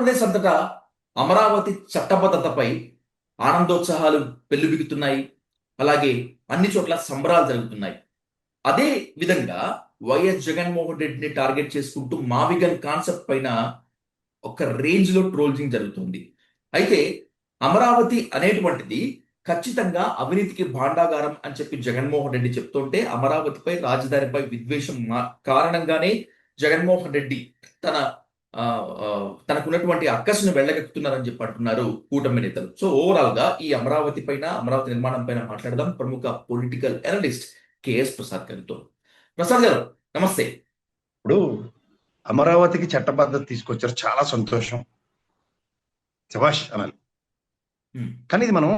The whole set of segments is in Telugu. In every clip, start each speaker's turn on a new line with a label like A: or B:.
A: ఆంధ్రప్రదేశ్ అంతటా అమరావతి చట్టబద్ధతపై ఆనందోత్సాహాలు పెల్లుబిగుతున్నాయి. అలాగే అన్ని చోట్ల సంబరాలు జరుగుతున్నాయి. అదే విధంగా వైఎస్ జగన్మోహన్ రెడ్డిని టార్గెట్ చేసుకుంటూ మావిగన్ కాన్సెప్ట్ పైన ఒక రేంజ్ లో ట్రోలింగ్ జరుగుతుంది. అయితే అమరావతి అనేటువంటిది ఖచ్చితంగా అవినీతికి భాండాగారం అని చెప్పి జగన్మోహన్ రెడ్డి చెప్తుంటే, అమరావతిపై రాజధానిపై విద్వేషం కారణంగానే జగన్మోహన్ రెడ్డి తన ఆ, ఆ, తనకున్నటువంటి అక్కసును వెళ్ళగక్కుతున్నారని చెప్పి అంటున్నారు కూటమి నేతలు. సో ఓవరాల్ గా ఈ అమరావతి పైన, అమరావతి నిర్మాణం పైన మాట్లాడదాం ప్రముఖ పొలిటికల్ అనలిస్ట్ కేఎస్ ప్రసాద్ గారితో. ప్రసాద్ గారు, నమస్తే.
B: ఇప్పుడు అమరావతికి చట్టబద్ధత తీసుకొచ్చారు, చాలా సంతోషం, శభాష్ అనాలి.
A: హ్మ్.
B: కానీ ఇది మనం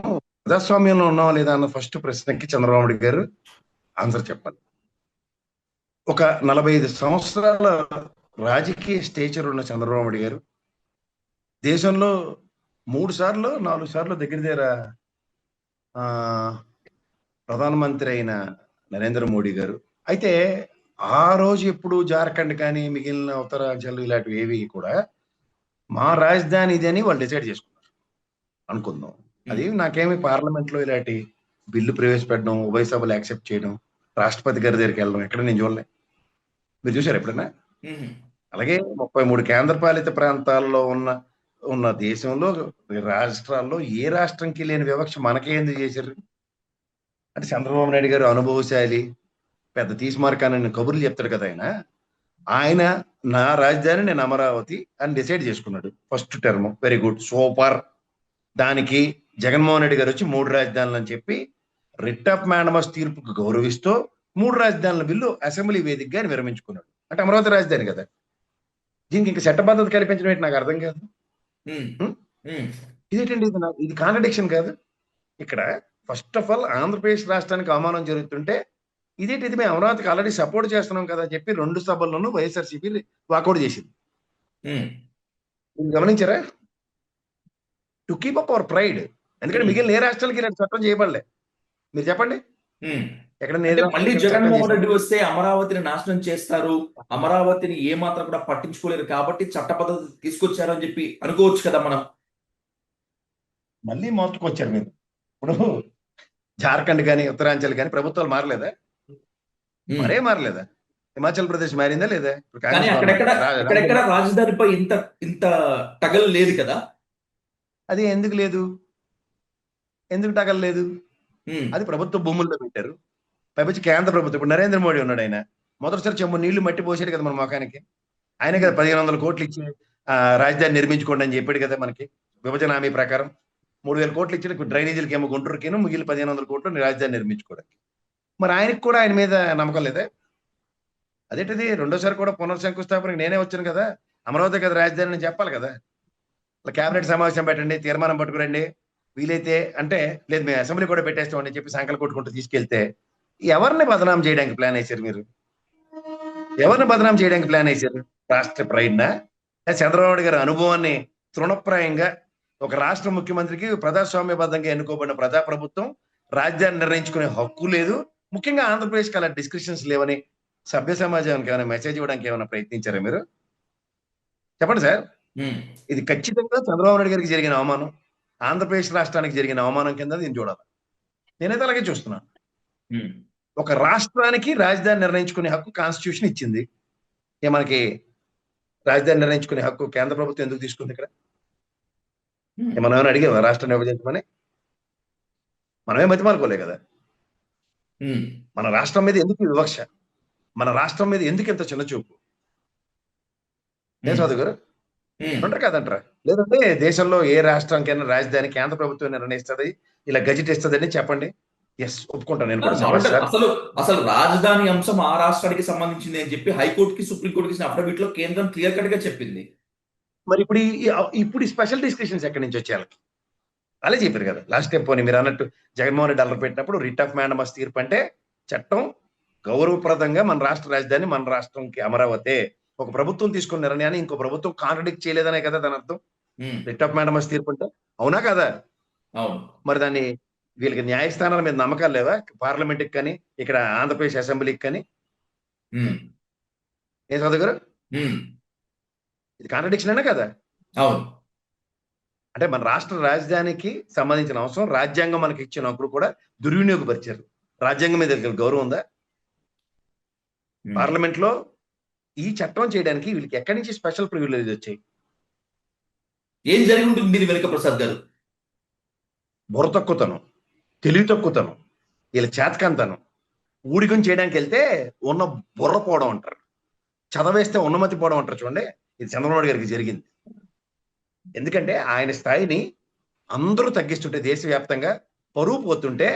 B: ప్రజాస్వామ్యంలో ఉన్నావా లేదా అన్న ఫస్ట్ ప్రశ్నకి చంద్రబాబు నాయుడు గారు ఆన్సర్ చెప్పాలి. ఒక 45 సంవత్సరాల రాజకీయ స్టేచర్ ఉన్న చంద్రబాబు నాయుడు గారు దేశంలో 3 సార్లు 4 సార్లు దగ్గర దగ్గర ఆ, ప్రధానమంత్రి అయిన నరేంద్ర మోడీ గారు అయితే ఆ రోజు ఎప్పుడు జార్ఖండ్ కానీ మిగిలిన ఉత్తరాంచల్ ఇలాంటివి ఏవి కూడా మా రాజధాని ఇది అని వాళ్ళు డిసైడ్ చేసుకున్నారు అనుకుందాం. అది నాకేమి పార్లమెంట్ లో ఇలాంటి బిల్లు ప్రవేశపెట్టడం, ఉభయ సభలు యాక్సెప్ట్ చేయడం, రాష్ట్రపతి గారి దగ్గరికి వెళ్ళడం ఎక్కడ నేను చూడలే. మీరు చూసారు ఎప్పుడైనా? అలాగే 33 కేంద్రపాలిత ప్రాంతాల్లో ఉన్న ఉన్న దేశంలో రాష్ట్రాల్లో ఏ రాష్ట్రంకి లేని వివక్ష మనకే ఎందుకు చేశారు? అంటే చంద్రబాబు నాయుడు గారు అనుభవశాలి, పెద్ద తీసిమార్కానని కబుర్లు చెప్తాడు కదా ఆయన. ఆయన నా రాజధాని నేను అమరావతి అని డిసైడ్ చేసుకున్నాడు first term. Very good, super. దానికి జగన్మోహన్ రెడ్డి గారు వచ్చి 3 రాజధానులు అని చెప్పి రిట్ ఆఫ్ మ్యాండమస్ తీర్పుకు గౌరవిస్తూ 3 రాజధానుల బిల్లు అసెంబ్లీ వేదికగా విరమించుకున్నాడు. అంటే అమరావతి రాజధాని కదా. దీనికి ఇంకా చట్టబద్ధత కల్పించడం ఏంటి నాకు అర్థం కాదు. ఇదేంటండి, ఇది కాంట్రడిక్షన్ కాదు. ఇక్కడ ఫస్ట్ ఆఫ్ ఆల్ ఆంధ్రప్రదేశ్ రాష్ట్రానికి అవమానం జరుగుతుంటే ఇదేంటి, ఇది మేము అమరావతికి ఆల్రెడీ సపోర్ట్ చేస్తున్నాం కదా అని చెప్పి 2 సభల్లోనూ వైఎస్ఆర్సీపీ వాకౌట్ చేసింది. గమనించారా? To keep up hour pride. ఎందుకంటే మిగిలిన ఏ రాష్ట్రాలకి ఇలాంటి చట్టం చేయబడలే. మీరు చెప్పండి, ఎక్కడ
A: మళ్ళీ జగన్మోహన్ రెడ్డి వస్తే అమరావతిని నాశనం చేస్తారు, అమరావతిని ఏ మాత్రం కూడా పట్టించుకోలేరు కాబట్టి చట్టబద్ధత తీసుకొచ్చారు అని చెప్పి అనుకోవచ్చు కదా మనం.
B: మళ్ళీ మోసుకొచ్చారు మీరు. ఇప్పుడు జార్ఖండ్ కానీ ఉత్తరాంచల్ కానీ ప్రభుత్వాలు మారలేదా? మరే మారలేదా? హిమాచల్ ప్రదేశ్ మారిందా లేదా?
A: కానీ అక్కడెక్కడ రాజధానిపై ఇంత ఇంత టగల్ లేదు కదా.
B: అది ఎందుకు లేదు? ఎందుకు టగల్ లేదు? అది ప్రభుత్వ భూముల్లో పెట్టారు. పైపచ్చి కేంద్ర ప్రభుత్వం, ఇప్పుడు నరేంద్ర మోడీ ఉన్నాడు, ఆయన మొదటిసారి చెమ్ము నీళ్లు మట్టి పోసాడు కదా మన మొఖానికి. ఆయనే కదా 1500 కోట్లు ఇచ్చి రాజధాని నిర్మించుకోండి అని చెప్పాడు కదా మనకి. విభజన హామీ ప్రకారం 3000 కోట్లు ఇచ్చిన డ్రైనేజీలకి ఏమో గుంటూరుకేను, మిగిలిన 1500 కోట్లు రాజధాని నిర్మించుకోవడానికి. మరి ఆయనకి కూడా ఆయన మీద నమ్మకం లేదా? అదేంటిది, రెండోసారి కూడా పునర్శంకుస్థాపనకి నేనే వచ్చాను కదా, అమరావతి కదా రాజధాని అని చెప్పాలి కదా. కేబినెట్ సమావేశం పెట్టండి, తీర్మానం పట్టుకురండి, వీలైతే అంటే లేదు మేము అసెంబ్లీ కూడా పెట్టేస్తాం అని చెప్పి సంకలు కొట్టుకుంటూ తీసుకెళ్తే ఎవరిని బదనాం చేయడానికి ప్లాన్ వేశారు మీరు? ఎవరిని బదనాం చేయడానికి ప్లాన్ వేశారు? రాష్ట్ర ప్రైడ్నా, చంద్రబాబు గారి అనుభవాన్ని తృణప్రాయంగా ఒక రాష్ట్ర ముఖ్యమంత్రికి ప్రజాస్వామ్యబద్ధంగా ఎన్నుకోబడిన ప్రజాప్రభుత్వం రాజ్యాన్ని నిర్ణయించుకునే హక్కు లేదు, ముఖ్యంగా ఆంధ్రప్రదేశ్కి అలా డిస్క్రిప్షన్స్ లేవని సభ్య సమాజానికి ఏమైనా మెసేజ్ ఇవ్వడానికి ఏమైనా ప్రయత్నించారా మీరు? చెప్పండి సార్. ఇది ఖచ్చితంగా చంద్రబాబు నాయుడు గారికి జరిగిన అవమానం, ఆంధ్రప్రదేశ్ రాష్ట్రానికి జరిగిన అవమానం కింద నేను చూడాలి. నేనైతే అలాగే చూస్తున్నాను. ఒక రాష్ట్రానికి రాజధాని నిర్ణయించుకునే హక్కు కాన్స్టిట్యూషన్ ఇచ్చింది. మనకి రాజధాని నిర్ణయించుకునే హక్కు కేంద్ర ప్రభుత్వం ఎందుకు తీసుకుంది? ఇక్కడ మనం ఏమైనా అడిగామా రాష్ట్రాన్ని విభజించమని? మనమే బతిమాలుకోలే కదా. మన రాష్ట్రం మీద ఎందుకు వివక్ష? మన రాష్ట్రం మీద ఎందుకు ఇంత చిన్న చూపు? చదువు గారు అంటారు కదంటారా? లేదంటే దేశంలో ఏ రాష్ట్రానికైనా రాజధాని కేంద్ర ప్రభుత్వం నిర్ణయిస్తుంది, ఇలా గజెట్ ఇస్తుందని చెప్పండి. ఎస్, ఒప్పుకుంటాను నేను కూడా.
A: అసలు రాజధాని అంశం ఆ రాష్ట్రానికి సంబంధించింది అని చెప్పి హైకోర్టుకి సుప్రీంకోర్టుకి ఇచ్చిన అఫిడవిట్ లో కేంద్రం క్లియర్ కట్ గా చెప్పింది. మరి
B: ఇప్పుడు స్పెషల్ డిస్కషన్స్ ఎక్కడి నుంచి వచ్చే వాళ్ళకి? అలా చెప్పారు కదా లాస్ట్ టైం. పోనీ మీరు అన్నట్టు జగన్మోహన్ రెడ్డి అల్లరి పెట్టినప్పుడు రిట్ ఆఫ్ మ్యాండమస్ తీర్పు అంటే చట్టం గౌరవప్రదంగా మన రాష్ట్ర రాజధాని మన రాష్ట్రంకి అమరావతి. ఒక ప్రభుత్వం తీసుకున్న నిర్ణయాన్ని ఇంకో ప్రభుత్వం కాంట్రడిక్ట్ చేయలేదనే కదా దాని అర్థం. రిట్ ఆఫ్ మ్యాండమస్ తీర్పు అంటే అవునా కదా? మరి దాన్ని వీళ్ళకి న్యాయస్థానాల మీద నమ్మకాలు లేవా? పార్లమెంట్కి కానీ ఇక్కడ ఆంధ్రప్రదేశ్ అసెంబ్లీకి కానీ. ఏం చదువు గారు, ఇది కాంట్రడిక్షన్ అయినా కదా? అంటే మన రాష్ట్ర రాజధానికి సంబంధించిన అవసరం రాజ్యాంగం మనకి ఇచ్చిన హక్కులు కూడా దుర్వినియోగపరిచారు. రాజ్యాంగం మీద వీళ్ళకి గౌరవం ఉందా? పార్లమెంట్ లో ఈ చట్టం చేయడానికి వీళ్ళకి ఎక్కడి నుంచి స్పెషల్ ప్రివిలేజ్ వచ్చాయి?
A: ఏం జరిగి ఉంటుంది దీని వెనుక ప్రసాద్ గారు?
B: బుర్ర తక్కువతనం, తెలివి తక్కువతనం, వీళ్ళ చేతకంతనం. ఊడికం చేయడానికి వెళ్తే ఉన్న బుర్ర పోవడం అంటారు, చదవేస్తే ఉన్నమతి పోవడం అంటారు. చూడండి, ఇది చంద్రబాబు నాయుడు గారికి జరిగింది. ఎందుకంటే ఆయన స్థాయిని అందరూ తగ్గిస్తుంటే, దేశవ్యాప్తంగా పరువు పోతుంటే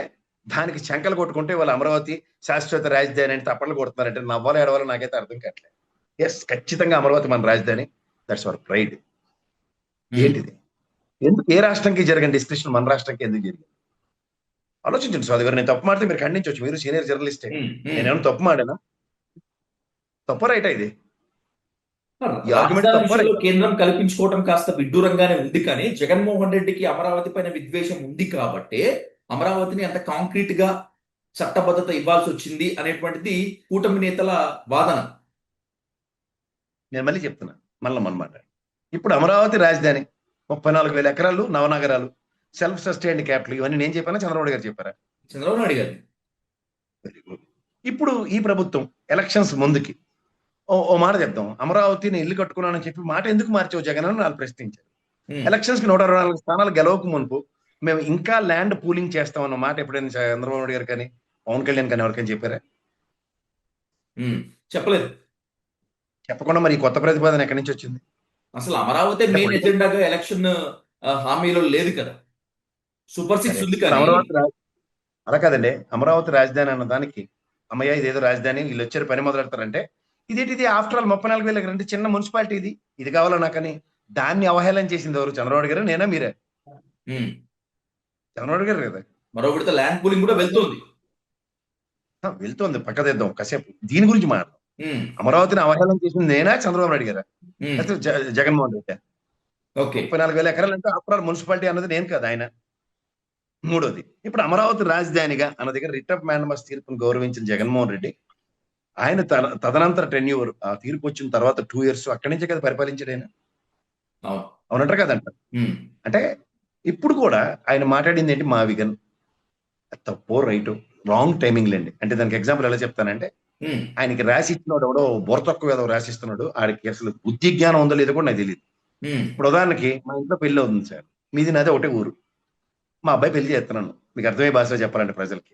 B: దానికి శంకలు కొట్టుకుంటే వాళ్ళ అమరావతి శాశ్వత రాజధాని అని తప్పట్లు కొడుతున్నారంటే నవ్వాలో ఏడవాలో నాకైతే అర్థం కావట్లేదు. ఎస్, ఖచ్చితంగా అమరావతి మన రాజధాని. That's our pride. ఏంటిది? ఎందుకు ఏ రాష్ట్రంకి జరగని డిస్కషన్ మన రాష్ట్రానికి ఎందుకు జరిగింది? ఆలోచించండి స్వాతి గారు. నేను తప్పు మాడితే మీరు ఖండించవచ్చు, మీరు సీనియర్ జర్నలిస్టే. నేనేమన్నా తప్పు మాడానా? తప్పు రైటా ఇది? ఈ ఆర్గ్యుమెంట్
A: రాజధాని
B: తప్పు
A: విషయంలో
B: రైటా?
A: కేంద్రం కల్పించుకోవడం కాస్త విడ్డూరంగానే ఉంది, కానీ జగన్మోహన్ రెడ్డికి అమరావతి పైన విద్వేషం ఉంది కాబట్టి అమరావతిని అంత కాంక్రీట్ గా చట్టబద్ధత ఇవ్వాల్సి వచ్చింది అనేటువంటిది కూటమి నేతల వాదన.
B: నేను మళ్ళీ చెప్తున్నా, మళ్ళీ మనమాట. ఇప్పుడు అమరావతి రాజధాని 34,000 ఎకరాలు, నవనగరాలు, సెల్ఫ్ సస్టైన్డ్ క్యాపిటల్, ఇవన్నీ నేను చెప్పానా చంద్రబాబు గారు చెప్పారా?
A: చంద్రబాబు నాయుడు గారు.
B: Very good. ఇప్పుడు ఈ ప్రభుత్వం ఎలక్షన్స్ ముందుకి ఓ మాట చెప్దాం, అమరావతిని ఇల్లు కట్టుకున్నానని చెప్పి మాట ఎందుకు మార్చావు జగన్ అని వాళ్ళు ప్రశ్నించారు. ఎలక్షన్స్ కి 124 స్థానాలు గెలవక మునుపు మేము ఇంకా ల్యాండ్ పూలింగ్ చేస్తామన్న మాట ఎప్పుడైనా చంద్రబాబు నాయుడు గారు కానీ పవన్ కళ్యాణ్ కానీ ఎవరికైనా చెప్పారా?
A: చెప్పలేదు.
B: చెప్పకుండా మరి ఈ కొత్త ప్రతిపాదన ఎక్కడి నుంచి వచ్చింది?
A: అసలు అమరావతి మెయిన్ ఎజెండాగా ఎలక్షన్ హామీలో లేదు కదా, సూపర్ 6 ఉంది కానీ.
B: అలా కాదండి, అమరావతి రాజధాని అన్న దానికి అమ్మయ్య ఇదేదో రాజధాని వీళ్ళు వచ్చారు పని మొదలెడతారంటే ఇదేంటిది? ఆఫ్టర్ ఆల్ 34,000 అంటే చిన్న మున్సిపాలిటీ ఇది కావాలా నాకని దాన్ని అవహేళన చేసింది ఎవరు? చంద్రబాబు గారు, నేనా మీరే? చంద్రబాబు గారు కదా.
A: మరో విడత ల్యాండ్ పూలింగ్ కూడా వెళ్తుంది.
B: వెళ్తోంది, పక్కదిద్దాం కాసేపు, దీని గురించి మాట్లాడదాం. అమరావతిని అవహేళన చేసింది నేనా చంద్రబాబు నాయుడు గారా? జగన్మోహన్ రెడ్డి. 34,000 ఎకరాలు అంటే ఆఫ్టర్ ఆల్ మున్సిపాలిటీ అన్నది నేను కదా, ఆయన. మూడోది, ఇప్పుడు అమరావతి రాజధానిగా అన్న దగ్గర రిట్ ఆఫ్ మ్యాండమస్ తీర్పును గౌరవించిన జగన్మోహన్ రెడ్డి ఆయన తదనంతర టెన్యూర్, ఆ తీర్పు వచ్చిన తర్వాత 2 years అక్కడి నుంచే కదా పరిపాలించాడు ఆయన. అవునంటారు కదంట. అంటే ఇప్పుడు కూడా ఆయన మాట్లాడింది ఏంటి? మా విగన్ తప్పో రైటు, రాంగ్ టైమింగ్ లేండి. అంటే దానికి ఎగ్జాంపుల్ ఎలా చెప్తానంటే, ఆయనకి రాసి ఇచ్చినాడు ఎవడో బుర్ర తక్కువ ఏదో రాసిస్తున్నాడు, ఆడికి అసలు బుద్ధి జ్ఞానం ఉందో లేదో కూడా నాకు తెలియదు. ఇప్పుడు ఉదాహరణకి మా ఇంట్లో పెళ్లి అవుతుంది సార్, మీది నాదే ఒకటే ఊరు, మా అబ్బాయి పెళ్లి చేస్తున్నాను, మీకు అర్థమయ్యే భాషలో చెప్పాలంటే ప్రజలకి.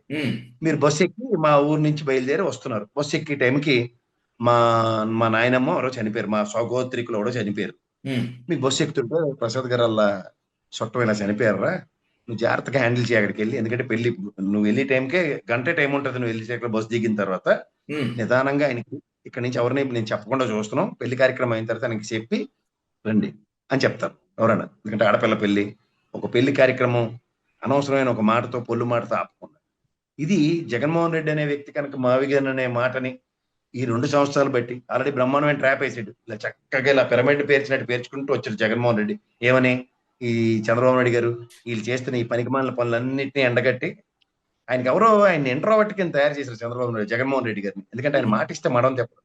B: మీరు బస్సు ఎక్కి మా ఊరు నుంచి బయలుదేరి వస్తున్నారు. బస్సు ఎక్కి టైంకి మా మా నాయనమ్మ ఎవరో చనిపోయారు, మా సహోదరికులు ఎవరో చనిపోయారు. మీకు బస్సు ఎక్కుతుంటే ప్రసాద్ గారు అలా చుట్టం ఇలా చనిపోయారా, నువ్వు జాగ్రత్తగా హ్యాండిల్ చేయి అక్కడికి వెళ్ళి, ఎందుకంటే పెళ్లి నువ్వు వెళ్ళే టైంకే గంట టైం ఉంటుంది, నువ్వు వెళ్ళి బస్సు దిగిన తర్వాత నిదానంగా ఆయనకి ఇక్కడ నుంచి ఎవరిని నేను చెప్పకుండా చూస్తున్నాం, పెళ్లి కార్యక్రమం అయిన తర్వాత ఆయనకి చెప్పి రండి అని చెప్తారు ఎవరన్నా. ఎందుకంటే ఆడపిల్ల పెళ్లి, ఒక పెళ్లి కార్యక్రమం అనవసరమైన ఒక మాటతో పొల్లు మాటతో ఆపకుండా. ఇది జగన్మోహన్ రెడ్డి అనే వ్యక్తి కనుక మావిగన్ అనే మాటని ఈ 2 సంవత్సరాలు బట్టి ఆల్రెడీ బ్రహ్మాండమైన ట్రాప్ వేసాడు. ఇలా చక్కగా ఇలా పిరమిడ్ పేర్చినట్టు పేర్చుకుంటూ వచ్చాడు జగన్మోహన్ రెడ్డి. ఏమని? ఈ చంద్రబాబు నాయుడు గారు వీళ్ళు చేస్తున్న ఈ పనికిమాలిన పనులన్నింటినీ ఎండగట్టి ఆయనకి ఎవరో ఆయన ఇంట్రోవర్ట్ కింద తయారు చేశారు చంద్రబాబు నాయుడు జగన్మోహన్ రెడ్డి గారిని. ఎందుకంటే ఆయన మాట ఇస్తే మడం చెప్పరు.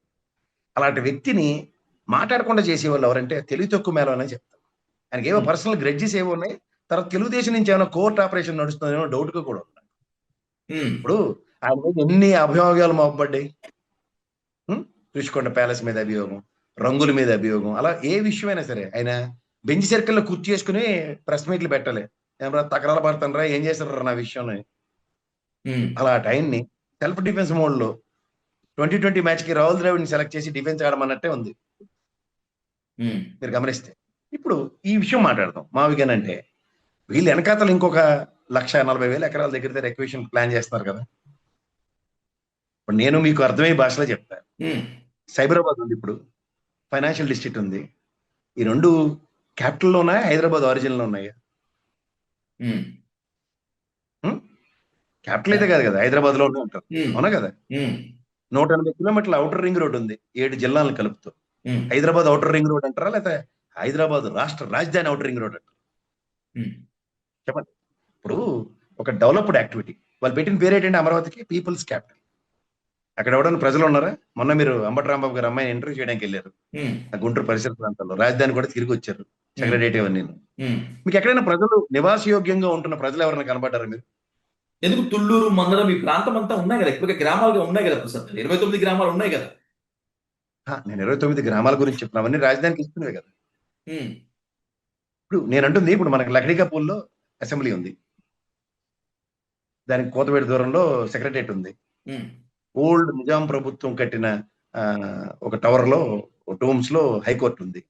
B: అలాంటి వ్యక్తిని మాట్లాడకుండా చేసేవాళ్ళు ఎవరంటే తెలివి తక్కువ మేళని చెప్తారు. ఆయనకి ఏవో పర్సనల్ గ్రెడ్జెస్ ఏవో ఉన్నాయి. తర్వాత తెలుగుదేశం నుంచి ఏమైనా కోర్టు ఆపరేషన్ నడుస్తుందేమో డౌట్ గా కూడా ఉన్నాయి. ఇప్పుడు ఆయన మీద ఎన్ని అభియోగాలు మోపబడ్డాయి. రుషికొండ ప్యాలెస్ మీద అభియోగం, రంగుల మీద అభియోగం, అలా ఏ విషయమైనా సరే ఆయన బెంచ్ సర్కిల్లో కుర్చీ చేసుకుని ప్రెస్ మీట్లు పెట్టాలి. ఏమరా తకరాలు పడతానరా, ఏం చేస్తారా నా విషయంలో. అలా ఆయన్ని సెల్ఫ్ డిఫెన్స్ మోడ్ లో 2020 మ్యాచ్ కి రాహుల్ ద్రావిడ్ని సెలెక్ట్ చేసి డిఫెన్స్ ఆడమన్నట్టే ఉంది మీరు గమనిస్తే. ఇప్పుడు ఈ విషయం మాట్లాడదాం. మావిగన్ అంటే వీళ్ళు వెనకాతలు ఇంకొక 140,000 ఎకరాల దగ్గర ఎక్విజిషన్ ప్లాన్ చేస్తున్నారు కదా. ఇప్పుడు నేను మీకు అర్థమయ్యే భాషలో చెప్తాను. సైబరాబాద్ ఉంది, ఇప్పుడు ఫైనాన్షియల్ డిస్ట్రిక్ట్ ఉంది. ఈ 2 క్యాపిటల్లో ఉన్నాయా, హైదరాబాద్ ఆరిజిన్ లో ఉన్నాయా? క్యాపిటల్ అయితే కాదు కదా, హైదరాబాద్ లో ఉంటారు, అవునా కదా. 180 కిలోమీటర్ల అవుటర్ రింగ్ రోడ్ ఉంది 7 జిల్లాలను కలుపుతూ. హైదరాబాద్ అవుటర్ రింగ్ రోడ్ అంటారా, లేకపోతే హైదరాబాద్ రాష్ట్ర రాజధాని అవుటర్ రింగ్ రోడ్ అంటారు? చెప్పండి. ఇప్పుడు ఒక డెవలప్డ్ యాక్టివిటీ వాళ్ళు పెట్టిన పేరు ఏంటంటే అమరావతికి పీపుల్స్ క్యాపిటల్. అక్కడ ఎవడన్నా ప్రజలు ఉన్నారా? మొన్న మీరు అంబటి రాంబాబు గారు అమ్మాయిని ఇంటర్వ్యూ చేయడానికి వెళ్ళారు ఆ గుంటూరు పరిసర ప్రాంతాల్లో, రాజధాని కూడా తిరిగి వచ్చారు, సెక్రటేరియట్ అవన్నీ.
A: ఉమ్.
B: మీకు ఎక్కడైనా ప్రజలు నివాసయోగ్యంగా ఉంటున్న ప్రజలు ఎవరైనా కనబడ్డారా మీరు?
A: ఎందుకు తుళ్ళూరు మందడం ఈ ప్రాంతం అంతా ఉన్నాయి కదా, ఇప్పటికే గ్రామాలుగా ఉన్నాయి కదా ప్రసాద్, 29 గ్రామాలు ఉన్నాయి కదా.
B: నేను 29 గ్రామాల గురించి చెప్తున్నా, అవన్నీ రాజధానికి ఇస్తున్నవే కదా.
A: ఉమ్.
B: ఇప్పుడు నేను అంటుంది, ఇప్పుడు మనకి లక్డీకాపూల్లో అసెంబ్లీ ఉంది, దానికి కోతవేడు దూరంలో సెక్రటరియట్ ఉంది,
A: ఉమ్.
B: ఓల్డ్ నిజాం ప్రభుత్వం కట్టిన ఒక టవర్ లో టూమ్స్ లో హైకోర్టు ఉంది.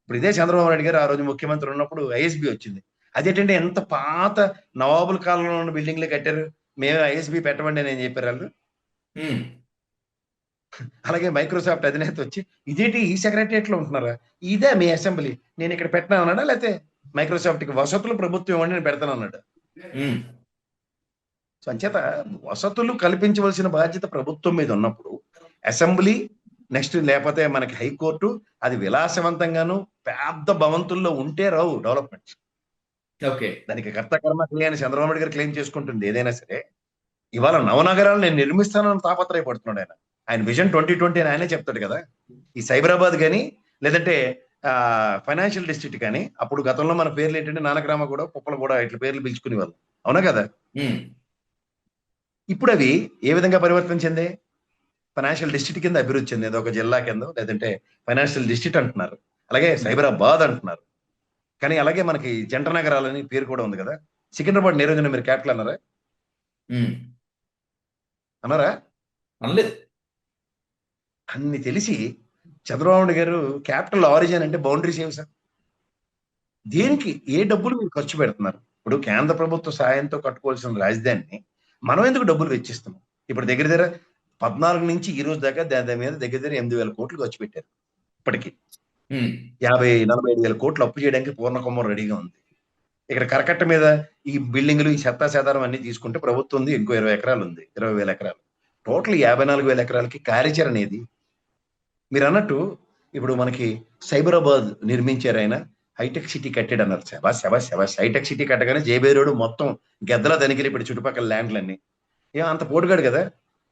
B: ఇప్పుడు ఇదే చంద్రబాబు నాయుడు గారు ఆ రోజు ముఖ్యమంత్రి ఉన్నప్పుడు ఐఎస్బి వచ్చింది. అదేంటంటే ఎంత పాత నవాబుల కాలంలో ఉన్న బిల్డింగ్లే కట్టారు, మేము ఐఎస్బి పెట్టమండి అని చెప్పారు వాళ్ళు.
A: ఉమ్.
B: అలాగే మైక్రోసాఫ్ట్ అధినేత వచ్చి ఇదేంటి ఈ సెక్రటరియట్ లో ఉంటున్నారా, ఇదే మీ అసెంబ్లీ, నేను ఇక్కడ పెట్టినా అన్నాడా, లేకపోతే మైక్రోసాఫ్ట్ కి వసతులు ప్రభుత్వం ఇవ్వండి నేను పెడతాను అన్నాడు.
A: ఉమ్.
B: సో అంచేత వసతులు కల్పించవలసిన బాధ్యత ప్రభుత్వం మీద ఉన్నప్పుడు అసెంబ్లీ నెక్స్ట్ లేకపోతే మనకి హైకోర్టు అది విలాసవంతంగాను పెద్ద భవంతుల్లో ఉంటే రావు డెవలప్మెంట్స్.
A: ఓకే.
B: దానికి కర్త కర్మ క్రియ అని చంద్రబాబు నాయుడు గారు క్లెయిమ్ చేసుకుంటుంది ఏదైనా సరే. ఇవాళ నవనగరాలు నేను నిర్మిస్తానని తాపత్రయపడుతున్నాడు ఆయన. ఆయన విజన్ 2020 అని ఆయనే చెప్తాడు కదా. ఈ సైబరాబాద్ కానీ లేదంటే ఫైనాన్షియల్ డిస్ట్రిక్ట్ కానీ, అప్పుడు గతంలో మన పేర్లు ఏంటంటే నానక్రామ కూడా కుప్పలు కూడా ఇట్లా పేర్లు పిలుచుకునే వాళ్ళు, అవునా కదా.
A: ఉమ్.
B: ఇప్పుడు అవి ఏ విధంగా పరివర్తన చెందే, ఫైనాన్షియల్ డిస్ట్రిక్ట్ కింద అభివృద్ధి చెందేది, ఒక జిల్లా కింద లేదంటే ఫైనాన్షియల్ డిస్ట్రిక్ట్ అంటున్నారు, అలాగే సైబరాబాద్ అంటున్నారు. కానీ అలాగే మనకి జంట నగరాలని పేరు కూడా ఉంది కదా. సికింద్రాబాద్ నిరోజన మీరు క్యాపిటల్ అన్నారా?
A: ఉమ్.
B: అన్నారా?
A: అనలేదు.
B: అన్ని తెలిసి చంద్రబాబు నాయుడు గారు క్యాపిటల్ ఆరిజిన్ అంటే బౌండరీస్ ఏమి సార్, దేనికి ఏ డబ్బులు మీరు ఖర్చు పెడుతున్నారు? ఇప్పుడు కేంద్ర ప్రభుత్వ సాయంతో కట్టుకోవాల్సిన రాజధానిని మనం ఎందుకు డబ్బులు వెచ్చిస్తున్నాం? ఇప్పుడు దగ్గర దగ్గర 14 నుంచి ఈ రోజు దాకా దాని మీద దగ్గర దగ్గర 8,000 కోట్లు ఖర్చు పెట్టారు. ఇప్పటికి
A: ఉమ్.
B: 50-45 వేల కోట్లు అప్పు చేయడానికి పూర్ణకుమ్మం రెడీగా ఉంది. ఇక్కడ కరకట్ట మీద ఈ బిల్డింగ్లు, ఈ చెత్తా చెదారం అన్ని తీసుకుంటే ప్రభుత్వం ఉంది ఇంకో 20 ఎకరాలు ఉంది, 20,000 ఎకరాలు, టోటల్ 54,000 ఎకరాలకి కార్యాచరణ ఏది? మీరు అన్నట్టు ఇప్పుడు మనకి సైబరాబాద్ నిర్మించారు ఆయన, హైటెక్ సిటీ కట్టాడు అన్నారు. శబాష్ శబాష్ శబాష్. హైటెక్ సిటీ కట్టగానే జేబేరోడు మొత్తం గద్దల తనిఖీలు ఇప్పుడు చుట్టుపక్కల ల్యాండ్లన్నీ. ఏం అంత పోటుగాడు కదా.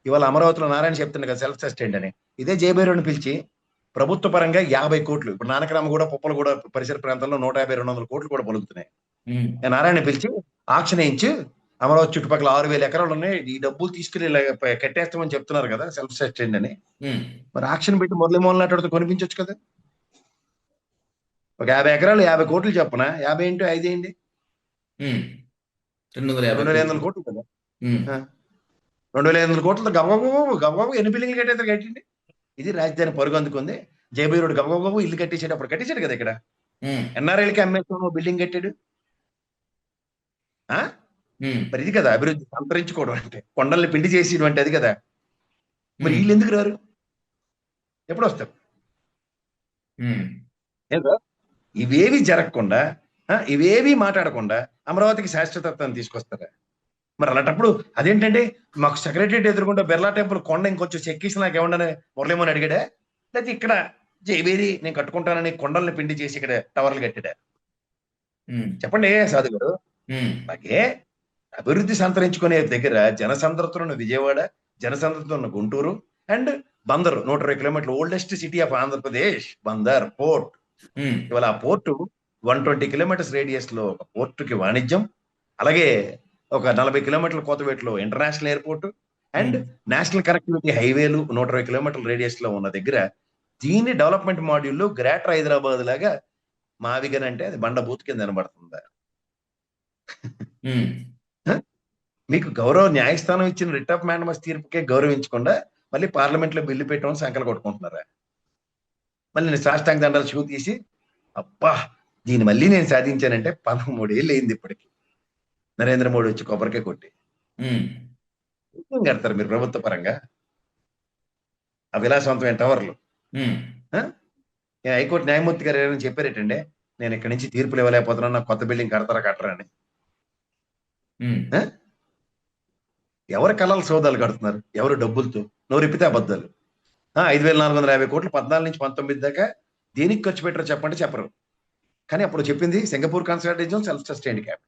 B: ఇవాళ అమరావతిలో నారాయణ చెప్తుంది కదా సెల్ఫ్ సస్టైన్డ్ అని. ఇదే జేబేరోడ్ని పిలిచి ప్రభుత్వ పరంగా 50 కోట్లు, ఇప్పుడు నానక్రామ కూడా పుప్పలు కూడా పరిసర ప్రాంతాల్లో 150-200 కోట్లు కూడా పలుకుతున్నాయి.
A: ఉమ్.
B: నారాయణ పిలిచి ఆక్షన్ వేయించి అమరావతి చుట్టుపక్కల 6,000 ఎకరాలు ఉన్నాయి, ఈ డబ్బులు తీసుకుని ఇలా కట్టేస్తామని చెప్తున్నారు కదా సెల్ఫ్ సస్టైన్డ్ అని.
A: ఉమ్.
B: మరి ఆక్షన్ పెట్టి మురళీమోహన్ నాయుడుతో కొనిపించవచ్చు కదా. ఒక 50 ఎకరాలు 50 కోట్లు చెప్పనా, 50 ఇంటూ 5 ఏంటి,
A: ఉమ్. 250
B: 2,500 కోట్లు కదా.
A: ఉమ్.
B: 2,500 కోట్లతో గబగబు ఎన్ని బిల్డింగ్లు కట్టేస్తారు కట్టిండి. ఇది రాజధాని పరుగు అందుకుంది. జేబీ రోడ్ గబగబు ఇల్లు కట్టేసాడు, అప్పుడు కట్టేశాడు కదా ఇక్కడ.
A: ఉమ్.
B: ఎన్ఆర్ఐలకి అమ్మేస్తాం బిల్డింగ్ కట్టాడు.
A: ఉమ్.
B: మరి ఇది కదా అభివృద్ధి సంతరించుకోవడం అంటే, కొండల్ని పిండి చేసేటువంటి అది కదా. మరి
A: ఉమ్.
B: వీళ్ళు ఎందుకు రారు, ఎప్పుడు వస్తారు?
A: ఉమ్.
B: ఏంటో ఇవేవి జరగకుండా, ఇవేవి మాట్లాడకుండా అమరావతికి శాశ్వతత్వాన్ని తీసుకొస్తారా? మరి అలాంటప్పుడు అదేంటంటే మాకు సెక్రటరియట్ ఎదురుకుంటే బిర్లా టెంపుల్ కొండ ఇంకొంచెం చెక్కిసి నాకు ఏమన్నా మురళీమోహన్ అడిగాడా, లేకపోతే ఇక్కడ జైవేరి నేను కట్టుకుంటానని కొండల్ని పిండి చేసి ఇక్కడ టవర్లు కట్టాడా?
A: ఉమ్.
B: చెప్పండి సాధు గారు.
A: ఉమ్.
B: అలాగే అభివృద్ధి సంతరించుకునే దగ్గర జనసంద్రత ఉన్న విజయవాడ, జనసంద్రత ఉన్న గుంటూరు అండ్ బందర్ 120 కిలోమీటర్లు, oldest city of Andhra Pradesh Bandar port.
A: Um.
B: ఇవాళ ఆ పోర్టు 120 కిలోమీటర్స్ రేడియస్ లో ఒక పోర్టుకి వాణిజ్యం, అలాగే ఒక 40 కిలోమీటర్ల కోతవేట్లో international airport and national connectivity హైవేలు 120 కిలోమీటర్ల రేడియస్ లో ఉన్న దగ్గర దీని డెవలప్మెంట్ మాడ్యూల్లో గ్రేటర్ హైదరాబాద్ లాగా మావిగన్ అంటే అది బండ బూత్ కింద కనబడుతుందా?
A: ఉమ్.
B: మీకు గౌరవ న్యాయస్థానం ఇచ్చిన రిట్ ఆఫ్ మ్యాండమస్ తీర్పుకే గౌరవించకుండా మళ్ళీ పార్లమెంట్ లో బిల్లు పెట్టమని సంకలు కొట్టుకుంటున్నారా? మళ్ళీ నేను సాష్టాంగ దండాలు షూ తీసి అబ్బా దీన్ని మళ్ళీ నేను సాధించానంటే 13 ఏళ్ళు అయింది ఇప్పటికి. నరేంద్ర మోడీ వచ్చి కొబ్బరికే కొట్టి
A: ఉమ్.
B: ఏం కడతారు మీరు ప్రభుత్వ పరంగా ఆ విలాసవంతమైన టవర్లు?
A: ఉమ్.
B: నేను హైకోర్టు న్యాయమూర్తి గారు ఏమైనా చెప్పారేటండి, నేను ఇక్కడి నుంచి తీర్పులు ఇవ్వలేకపోతున్నాను, నాకు కొత్త బిల్డింగ్ కడతారా అని.
A: ఉమ్.
B: ఎవరు కళలు సౌదాలు కడుతున్నారు, ఎవరు డబ్బులతో నోరిప్పితే అబద్ధాలు. 5,450 కోట్లు 14 నుంచి 19 దాకా దేనికి ఖర్చు పెట్టారో చెప్పండి, చెప్పరు. కానీ అప్పుడు చెప్పింది Singapore consultation self sustained cap.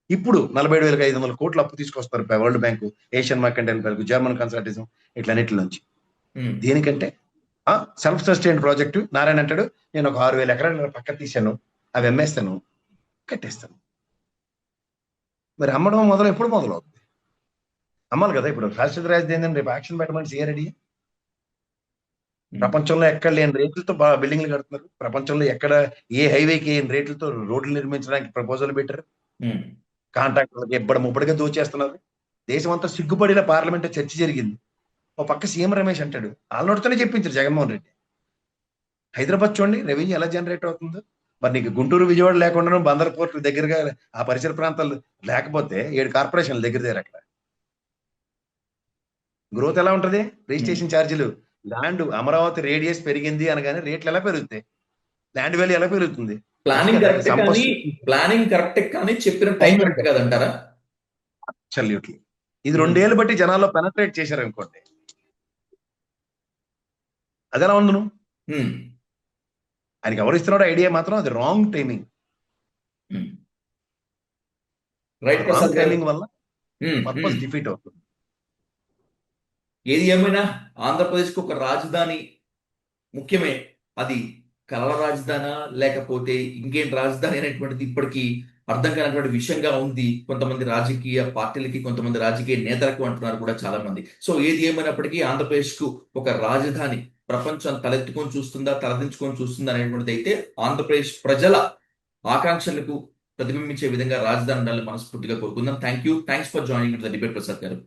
B: ఇప్పుడు 47,500 కోట్లు అప్పు తీసుకొస్తారు world bank, Asian mercantile bank, German consultation ఇట్లన్నిటి నుంచి. దేనికంటే సెల్ఫ్ సస్టైన్డ్ ప్రాజెక్టు. నారాయణ అంటాడు నేను ఒక 6,000 ఎకరాలు పక్క తీశాను, అవి అమ్మేస్తాను, కట్టేస్తాను. మరి అమ్మడం ఎప్పుడు మొదలవుతుంది? అమ్మాలి కదా. ఇప్పుడు శాశ్వత రాజధాని ఏంటంటే రేపు యాక్షన్ పెట్టమని సీఆర్ రెడీ. ప్రపంచంలో ఎక్కడ లేని రేట్లతో బిల్డింగ్లు కడుతున్నారు. ప్రపంచంలో ఎక్కడ ఏ హైవేకి లేని రేట్లతో రోడ్లు నిర్మించడానికి ప్రపోజల్ పెట్టారు. కాంట్రాక్టర్లకు ఎబ్బడ ముబ్బడిగా దోచేస్తున్నారు. దేశం అంతా సిగ్గుపడిన పార్లమెంట్ చర్చ జరిగింది. ఓ పక్క సీఎం రమేష్ అంటాడు, వాళ్ళనోటితోనే చెప్పించారు జగన్మోహన్ రెడ్డి. హైదరాబాద్ చూడండి రెవెన్యూ ఎలా జనరేట్ అవుతుందో. మరి నీకు గుంటూరు విజయవాడ లేకుండా బందర్ పోర్టు దగ్గరగా ఆ పరిసర ప్రాంతాలు లేకపోతే 7 కార్పొరేషన్లు దగ్గర అక్కడ గ్రోత్ ఎలా ఉంటది? రిజిస్ట్రేషన్ ఛార్జీలు, ల్యాండ్ అమరావతి రేడియస్ పెరిగింది అనగానే రేట్లు ఎలా పెరుగుతాయి? ల్యాండ్ వాల్యూ ఎలా పెరుగుతుంది?
A: ప్లానింగ్ కరెక్ట్ కానీ చెప్పిన టైం కరెక్ట్ కదంటారా?
B: అబ్సల్యూట్లీ. ఇది 2 ఏళ్ళు బట్టి జనాల్లో పెనట్రేట్ చేశారు అనుకోండి, అది ఎలా ఉండును? ఆయనకి ఎవరు ఇస్తున్నాడో ఐడియా మాత్రం అది రాంగ్ టైమింగ్. రాంగ్ టైమింగ్ వల్ల పర్పస్ డిఫీట్ అవుతుంది.
A: ఏది ఏమైనా ఆంధ్రప్రదేశ్కి ఒక రాజధాని ముఖ్యమే. అది కలల రాజధానా లేకపోతే ఇంకేం రాజధాని అనేటువంటిది ఇప్పటికీ అర్థం కానటువంటి విషయంగా ఉంది కొంతమంది రాజకీయ పార్టీలకి, కొంతమంది రాజకీయ నేతలకు అంటున్నారు కూడా చాలా మంది. సో ఏది ఏమైనప్పటికీ ఆంధ్రప్రదేశ్ కు ఒక రాజధాని ప్రపంచం తలెత్తుకొని చూస్తుందా, తలదించుకొని చూస్తుందా అనేటువంటిది అయితే ఆంధ్రప్రదేశ్ ప్రజల ఆకాంక్షలకు ప్రతిబింబించే విధంగా రాజధాని ఉండాలని మనస్ఫూర్తిగా కోరుకుందాం. Thanks for joining the debate, Prasad గారు.